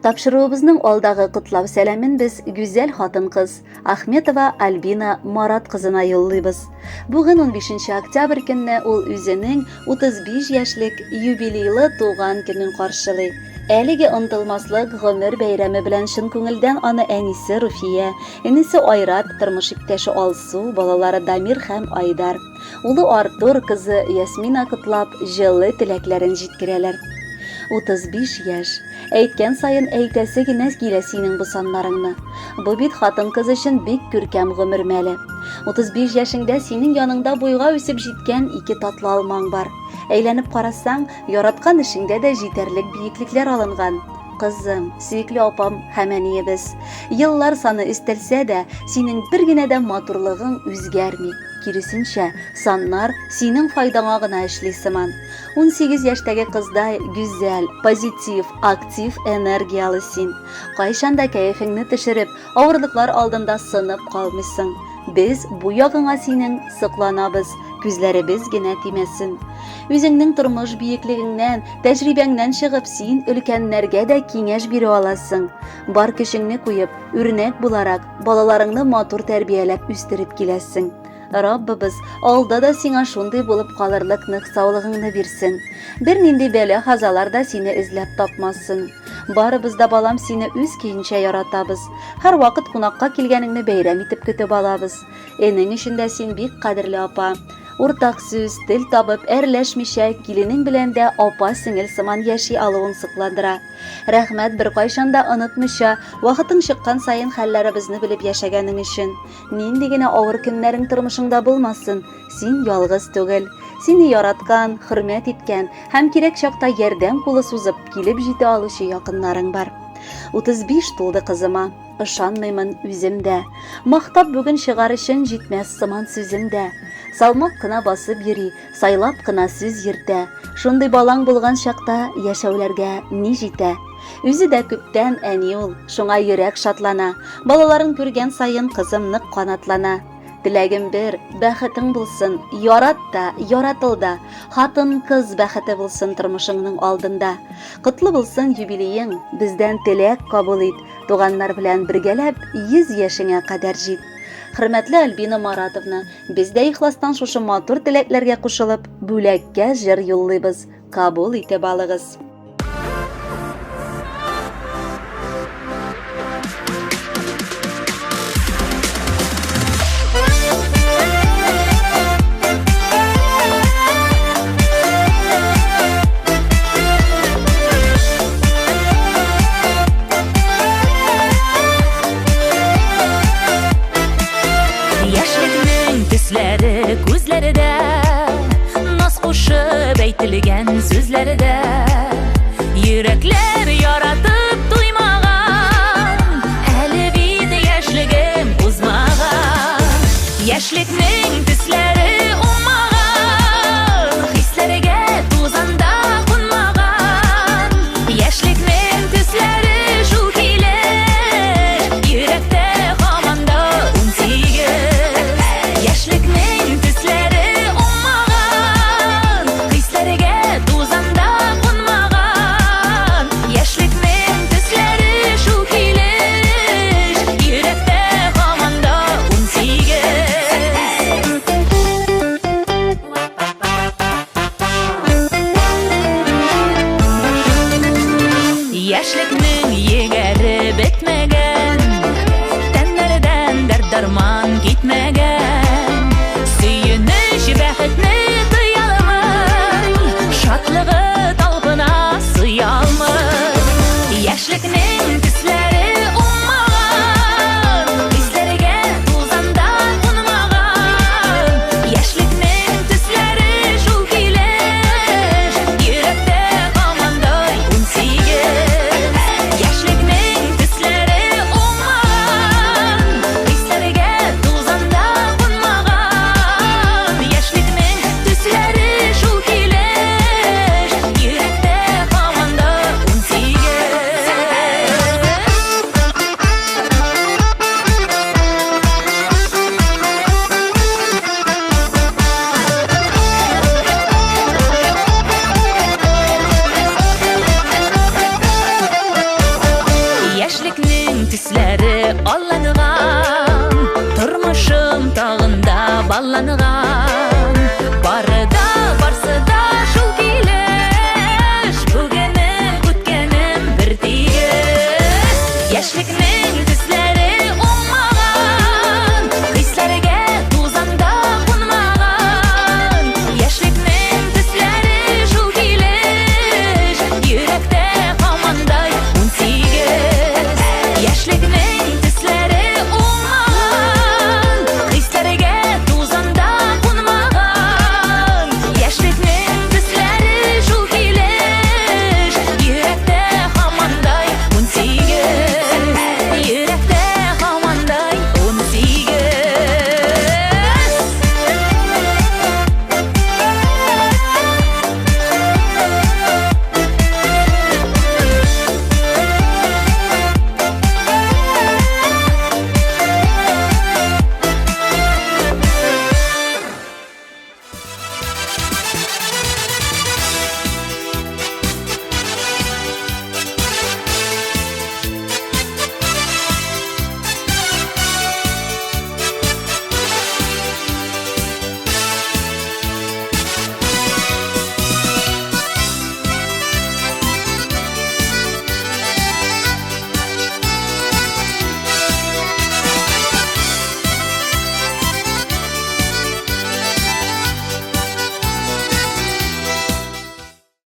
Тапшыруыбызның алдагы котлау сәламен без гүзәл хатын-кыз Ахметова Альбина Марат кызына юллыйбыз. Бүген 15 октябрь көнне ул үзенең 35 яшьлек юбилейлы туган көнен каршылый. Әлеге онтылмаслык гомер бәйрәме белән шын күңелдән аны әнисе Руфия, энесе Айрат, тормыш иптәше Алсу, балалары Дамир һәм Айдар, улы Артур, кызы Ясмина котлап, җылы теләкләрен җиткерәләр. 35 яшь. Әйткән сайын әйтәсе генә килә синең бу саннарыңны. Бу бит хатын-кыз өчен бик күркәм гомер мәле. 35 яшеңдә синең яныңда буйга үсеп җиткән ике татлы алмаң бар. Әйләнеп карасаң, яраткан эшеңдә дә җитәрлек биеклекләр алынган. Кызым, сөекле апам һәм әниебез. Еллар саны өстәлсә дә, синең бер генә дә матурлыгың үзгәрми. Киресенчә, саннар синең файдаңа гына эшли сыман. 18 яшьтәге кыздай гүзәл, позитив, актив, энергиялы син. Кайчан да кәефеңне төшереп, авырлыклар алдында сынып калмыйсың. Без бу ягыңа синең сокланабыз, күзләребез генә тимәсен. Үзеңнең тормыш биеклегеңнән, тәҗрибәңнән чыгып, син өлкәннәргә дә киңәш бирә аласың. Бар көчеңне куеп, үрнәк буларак, балаларыңны матур тәрбияләп үстереп киләсең. Раббыбыз алда да сиңа шундый булып калырлык нык саулыгыңны бирсен. Бер нинди бәла хазалар да сине эзләп тапмасын. Барыбыз да балам сине үз көенчә яратабыз. Һәр вакыт кунакка килгәнеңне бәйрәм итеп көтеп алабыз. Энең өчен дә син бик кадерле апа. Уртак сүз, тел табып, әрләшмичә, киленең белән дә апа-сеңел сыман яши алуын сокландыра. Рәхмәт бер кайчан да онытмыйча, вакытың чыккан сайын хәлләребезне белеп яшәгәнең өчен. Нинди генә авыр көннәрең тормышыңда булмасын, син ялгыз түгел. Сине яраткан, хөрмәт иткән һәм кирәк чакта ярдәм кулы сузып килеп җитә алучы якыннарың бар. 35 тулды кызыма. Ышанмыймын үземдә. Мактап бүген чыгар өчен җитмәс сыман сүземдә. Салмак кына басып йөри, сайлап кына сүз йөртә. Шундый балаң булган чакта яшәүләргә ни җитә? Үзе дә күптән әни ул, шуңа йөрәк шатлана. Балаларын күргән сайын кызым нык канатлана. Теләгем бер, бәхетең булсын, ярат та, яратыл да, хатын-кыз бәхете булсын тормышыңның алдында. Котлы булсын юбилеең, бездән теләк кабул ит, туганнар белән бергәләп 100 яшеңә кадәр җит. Хөрмәтле Альбина Маратовна, без дә ихластан шушы матур теләкләргә кушылып, бүләккә җыр юллыйбыз. Кабул итеп алыгыз. Күзләрдә наз кушып әйтелгән сүзләрдә йөрәкләр яратып туймаган, әле бит яшьлегем узмаган. Яшьлекнең төсләре умаган, хисләргә тузанда кунмаган. Яшьлекнең төсләре шул килә, йөрәктә һаман да 18. Яшьлекнең төсләре умаган, хисләргә тузанда кунмаган. Яшьлекнең төсләре шул килеш, йөрәктә һаман да 18. Яшьлекнең